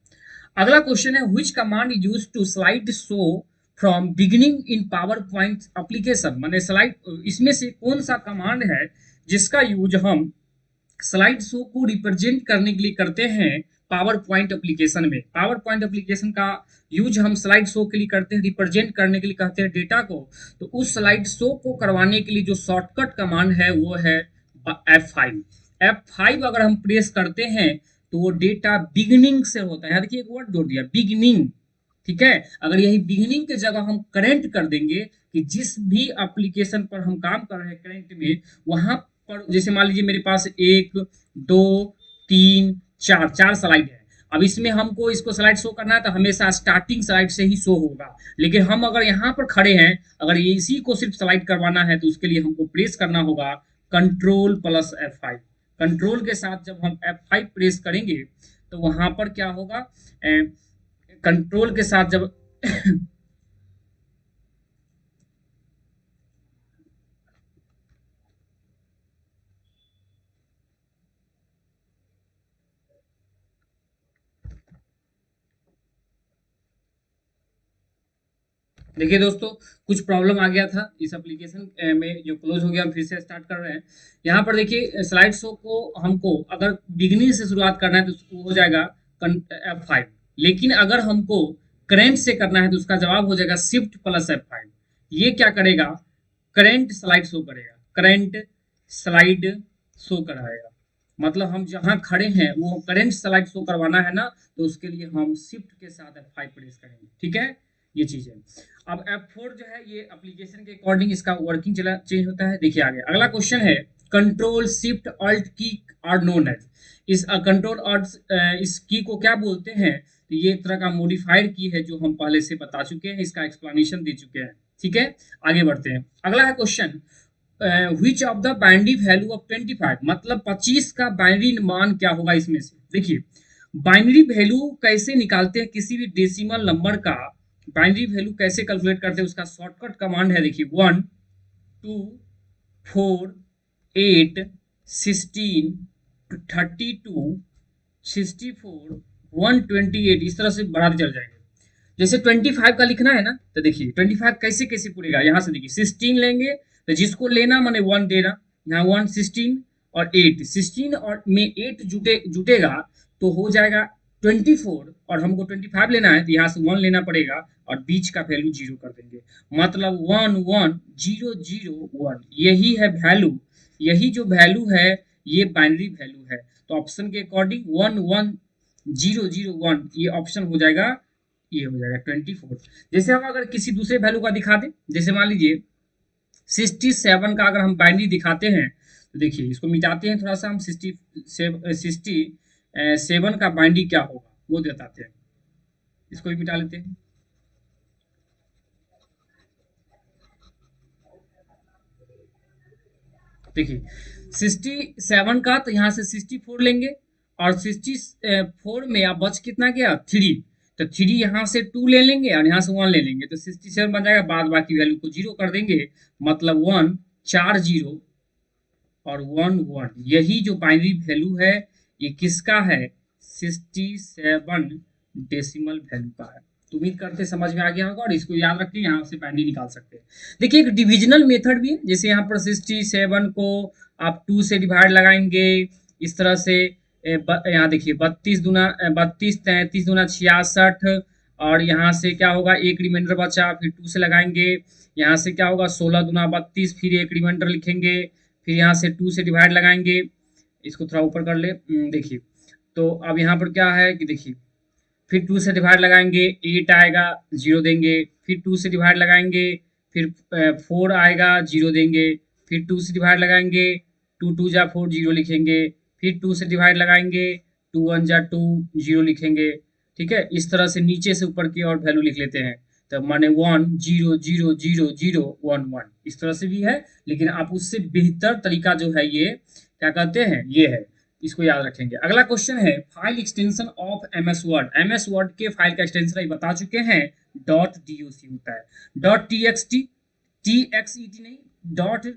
अगला क्वेश्चन है, which command is used to slide show from beginning in power point application. माने स्लाइड, इसमें से कौन सा कमांड है जिसका यूज हम स्लाइड शो को रिप्रेजेंट करने के लिए करते हैं पावर पॉइंट एप्लीकेशन में। पावर पॉइंट एप्लीकेशन का यूज हम स्लाइड शो के लिए करते हैं, रिप्रेजेंट करने के लिए कहते हैं डेटा को। तो उस स्लाइड शो को करवाने के लिए जो शॉर्टकट कमांड है वो है F5। F5 अगर हम प्रेस करते हैं तो वो डेटा बिगिनिंग से होता है। यहाँ देखिए एक वर्ड जोड़ दिया, बिगिनिंग, ठीक है। अगर यही बिगिनिंग के जगह हम करेंट कर देंगे कि जिस भी एप्लीकेशन पर हम काम कर रहे हैं करेंट में, वहां पर जैसे मान लीजिए मेरे पास 1 2 3 4 4 स्लाइड है। अब इसमें हमको इसको स्लाइड शो करना है तो हमेशा स्टार्टिंग स्लाइड से ही शो होगा। लेकिन हम अगर यहाँ पर खड़े हैं, अगर इसी को सिर्फ स्लाइड करवाना है, तो उसके लिए हमको प्रेस करना होगा कंट्रोल प्लस F5। कंट्रोल के साथ जब हम F5 प्रेस करेंगे तो वहां पर क्या होगा, कंट्रोल के साथ जब देखिए दोस्तों, कुछ प्रॉब्लम आ गया था इस एप्लीकेशन में, जो क्लोज हो गया, हम फिर से स्टार्ट कर रहे हैं। यहाँ पर देखिए स्लाइड शो को हमको अगर बिगनिंग से शुरुआत करना है तो उसको हो जाएगा F5। लेकिन अगर हमको करेंट से करना है तो उसका जवाब हो जाएगा शिफ्ट प्लस F5। ये क्या करेगा? करंट स्लाइड शो करेगा, करंट स्लाइड शो कराएगा। मतलब हम जहाँ खड़े हैं वो करंट स्लाइड शो करवाना है ना, तो उसके लिए हम शिफ्ट के साथ F5 प्रेस करेंगे। ठीक है, ये चीज है। अब F4 जो है ये एप्लीकेशन के अकॉर्डिंग इसका वर्किंग चला चेंज होता है। देखिए आगे अगला क्वेश्चन है, कंट्रोल शिफ्ट अल्ट की आर नोन एज। इस कंट्रोल अल्ट इस की को क्या बोलते हैं? तो ये एक तरह का मॉडिफाइड की है जो हम पहले से बता चुके हैं, इसका एक्सप्लेनेशन दे चुके हैं। ठीक है, आगे बढ़ते हैं। अगला है question, which of the binary value of 25, मतलब 25 का बाइनरी मान क्या होगा इसमें से। देखिए बाइनरी वैल्यू कैसे निकालते हैं किसी भी डेसिमल नंबर का, बाइनरी वैल्यू कैसे कैलकुलेट करते हैं, उसका शॉर्टकट कमांड है। देखिए 1 2 4 8 16 32 64 128, इस तरह से बढ़ाते चल जाएंगे। जैसे 25 का लिखना है ना, तो देखिए 25 कैसे कैसे पूरेगा। यहाँ से देखिए 16 लेंगे, तो जिसको लेना माने 1 देना, यहाँ 1 16 और 8, 16 और में 8 जुटेगा तो हो जाएगा 24, और हमको 25 लेना है तो यहाँ से 1 लेना पड़ेगा और बीच का वैल्यू 0 कर देंगे। मतलब 1 1 0 0 1, यही है वैल्यू। यही जो वैल्यू है ये बाइनरी वैल्यू है। तो ऑप्शन के अकॉर्डिंग 1 1 0 0 1 ये ऑप्शन हो जाएगा, ये हो जाएगा 24। जैसे हम अगर किसी दूसरे वैल्यू का दिखा दें, जैसे मान लीजिए 67 का अगर हम बाइनरी दिखाते हैं, तो देखिए इसको मिटाते हैं थोड़ा सा हम, 67 का बाइनरी क्या होगा वो बताते हैं। इसको भी मिटा लेते हैं। देखिए 67 का, तो यहाँ से 64 लेंगे, और 64 में अब बच कितना गया 3, तो 3 यहाँ से 2 ले लेंगे और यहाँ से 1 ले लेंगे, तो 67 बन जाएगा। बाद बाकी वैल्यू को 0 कर देंगे, मतलब 1 4 0 और 1 1, यही जो बाइनरी वैल्यू है ये किसका है? 67 डेसिमल वैल्यू का है। तो उम्मीद करते समझ में आ गया होगा, और इसको याद रखिए, यहाँ से बाइनरी निकाल सकते हैं। देखिए एक डिविजनल मेथड भी है, जैसे यहाँ पर 67 को आप 2 से डिवाइड लगाएंगे इस तरह से। यहाँ देखिए 32 दूना 32 33 दूना 66, और यहाँ से क्या होगा, एक रिमाइंडर बचा, फिर 2 से लगाएंगे। यहाँ से क्या होगा 16 दूना 32, फिर एक रिमाइंडर लिखेंगे, फिर यहाँ से 2 से डिवाइड लगाएंगे। इसको थोड़ा ऊपर कर ले, देखिए। तो अब यहाँ पर क्या है कि देखिए फिर 2 से डिवाइड लगाएंगे, 8 आएगा, 0 देंगे। फिर 2 से डिवाइड लगाएंगे, फिर 4 आएगा, 0 देंगे। फिर 2 से डिवाइड लगाएंगे, 2 2 जा 4, 0 लिखेंगे। फिर 2 से डिवाइड लगाएंगे, 2 1 जा 2, 0 लिखेंगे। ठीक है, इस तरह से नीचे से ऊपर की और वैल्यू लिख लेते हैं। तो माने 1 0 0 0 0 1 1, इस तरह से भी है। लेकिन आप उससे बेहतर तरीका जो है ये क्या कहते हैं, ये है, इसको याद रखेंगे। अगला क्वेश्चन है, file extension of MS word. MS word के फाइल का एक्सटेंशन बता चुके हैं, डॉट डॉक होता है, डॉट टीएक्सटी, टीएक्सईटी नहीं, डॉट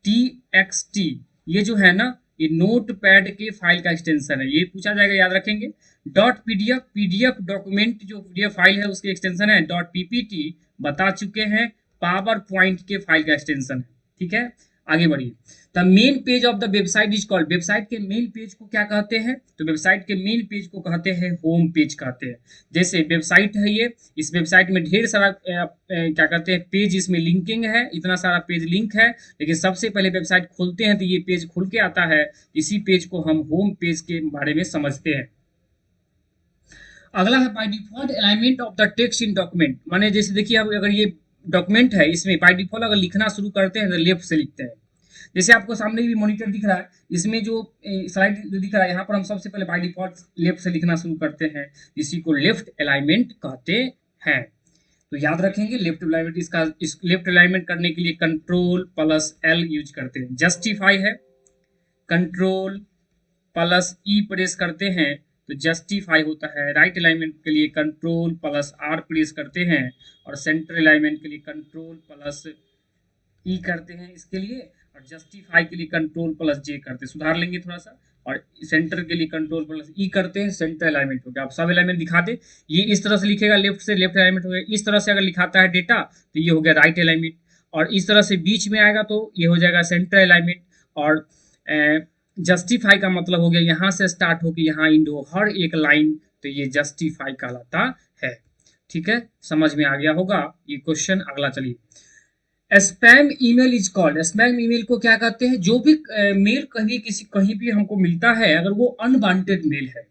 टीएक्सटी। ये जो है ना, ये नोट पैड के फाइल का एक्सटेंशन है, ये पूछा जाएगा, याद रखेंगे। डॉट पीडीएफ, पीडीएफ डॉक्यूमेंट जो पीडीएफ फाइल है उसके एक्सटेंशन है डॉट पीपीटी, बता चुके हैं। पावर पॉइंट के फाइल का एक्सटेंशन है। ठीक है, आगे बढ़िए। The main page of the website is called, website के मेन पेज को क्या कहते हैं? तो वेबसाइट के मेन पेज को कहते हैं होम पेज कहते हैं। जैसे वेबसाइट है ये, इस वेबसाइट में ढेर सारा क्या कहते हैं पेज, इसमें लिंकिंग है, इतना सारा पेज लिंक है। लेकिन सबसे पहले वेबसाइट खोलते हैं तो ये पेज खुल के आता है, इसी पेज को हम होम पेज के बारे में समझते हैं। अगला है by default alignment of the text in document. माने जैसे देखिए अब अगर ये डॉक्यूमेंट है, इसमें बाय डिफॉल्ट अगर लिखना शुरू करते हैं तो लेफ्ट से लिखते हैं। जैसे आपको सामने भी मॉनिटर दिख रहा है, इसमें जो स्लाइड जो दिख रहा है, यहाँ पर हम सबसे पहले बाय डिफॉल्ट लेफ्ट से लिखना शुरू करते हैं, इसी को लेफ्ट अलाइनमेंट कहते हैं। तो याद रखेंगे लेफ्ट अलाइनमेंट, इसका इस लेफ्ट अलाइनमेंट करने के लिए कंट्रोल प्लस एल यूज करते हैं। जस्टिफाई है, कंट्रोल प्लस ई प्रेस करते हैं तो जस्टिफाई होता है। राइट अलाइनमेंट के लिए कंट्रोल प्लस आर प्रेस करते हैं, और सेंटर अलाइनमेंट के लिए कंट्रोल प्लस ई करते हैं इसके लिए, और जस्टिफाई के लिए कंट्रोल प्लस जे करते हैं। सुधार लेंगे थोड़ा सा, और सेंटर के लिए कंट्रोल प्लस ई करते हैं, सेंटर अलाइनमेंट हो गया। आप सब अलाइनमेंट दिखा दे, ये इस तरह से लिखेगा लेफ्ट से लेफ्ट अलाइनमेंट हो गया, इस तरह से अगर लिखाता है डेटा तो ये हो गया राइट अलाइनमेंट, और इस तरह से बीच में आएगा तो ये हो जाएगा सेंटर अलाइनमेंट। और जस्टिफाई का मतलब हो गया यहाँ से स्टार्ट होकर यहाँ इंड हो हर एक लाइन, तो ये जस्टिफाई कहलाता है। ठीक है, समझ में आ गया होगा ये क्वेश्चन। अगला चलिए, spam email is called, spam email को क्या कहते हैं? जो भी मेल कहीं भी हमको मिलता है, अगर वो अनवांटेड मेल है,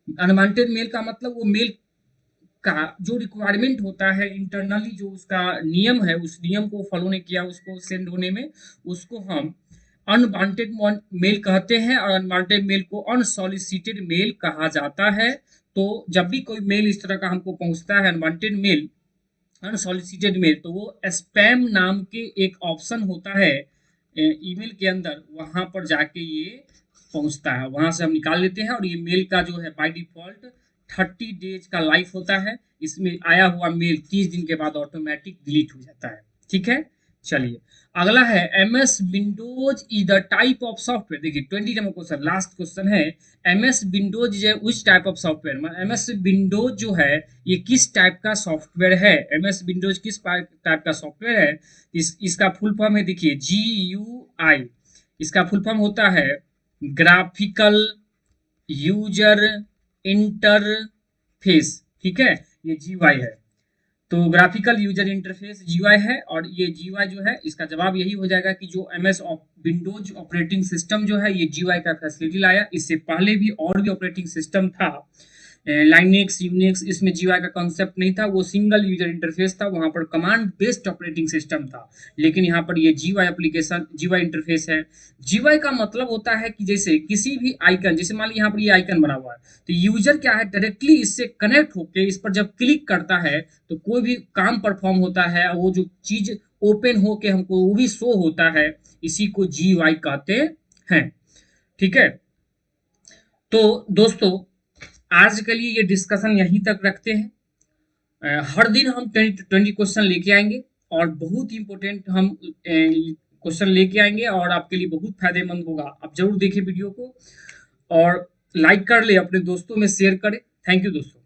अनवांटेड मेल का मतलब वो मेल का जो रिक्वायरमेंट होता है इंटरनली, जो उसका नियम है, उस नियम को फॉलो नहीं किया उसको सेंड होने में, उसको हम अनवांटेड मेल कहते हैं। और अनवांटेड मेल को अनसॉलिसिटेड मेल कहा जाता है। तो जब भी कोई मेल इस तरह का हमको पहुंचता है अनवांटेड मेल, अनसॉलिसिटेड मेल, तो वो स्पैम नाम के एक ऑप्शन होता है ईमेल के अंदर, वहां पर जाके ये पहुंचता है, वहां से हम निकाल लेते हैं। और ये मेल का जो है बाय डिफॉल्ट 30 डेज का लाइफ होता है, इसमें आया हुआ मेल 30 दिन के बाद ऑटोमेटिक डिलीट हो जाता है। ठीक है, चलिए अगला है, M S Windows is the type of software. देखिए 20 नंबर क्वेश्चन, लास्ट क्वेश्चन है, M S Windows is which type of software. M S Windows जो है ये किस टाइप का सॉफ्टवेयर है? एम एस विंडोज किस टाइप का सॉफ्टवेयर है? इसका फुल फॉर्म है, देखिए GUI, इसका फुल फॉर्म होता है ग्राफिकल यूजर इंटरफेस। ठीक है, ये GUI है, तो ग्राफिकल यूजर इंटरफेस GUI है। और ये GUI जो है, इसका जवाब यही हो जाएगा कि जो MS विंडोज ऑपरेटिंग सिस्टम जो है ये GUI का फैसिलिटी लाया। इससे पहले भी और भी ऑपरेटिंग सिस्टम था, लाइनेक्स, यूनिक्स, इसमें GUI का कॉन्सेप्ट नहीं था, वो सिंगल यूजर इंटरफेस था, वहां पर कमांड बेस्ड ऑपरेटिंग सिस्टम था। लेकिन यहाँ पर ये GUI एप्लीकेशन, GUI इंटरफेस है। GUI का मतलब होता है कि जैसे किसी भी आइकन, जैसे मान लीजिए यहाँ पर ये आइकन बना हुआ है, तो यूजर क्या है, डायरेक्टली इससे कनेक्ट होकर इस पर जब क्लिक करता है तो कोई भी काम परफॉर्म होता है, वो जो चीज ओपन होके हमको वो भी शो होता है, इसी को GUI कहते हैं। ठीक है, तो दोस्तों आज के लिए ये डिस्कशन यहीं तक रखते हैं। हर दिन हम 20 क्वेश्चन लेके आएंगे, और बहुत ही इंपॉर्टेंट हम क्वेश्चन लेके आएंगे, और आपके लिए बहुत फायदेमंद होगा। आप जरूर देखें वीडियो को, और लाइक कर ले, अपने दोस्तों में शेयर करें। थैंक यू दोस्तों।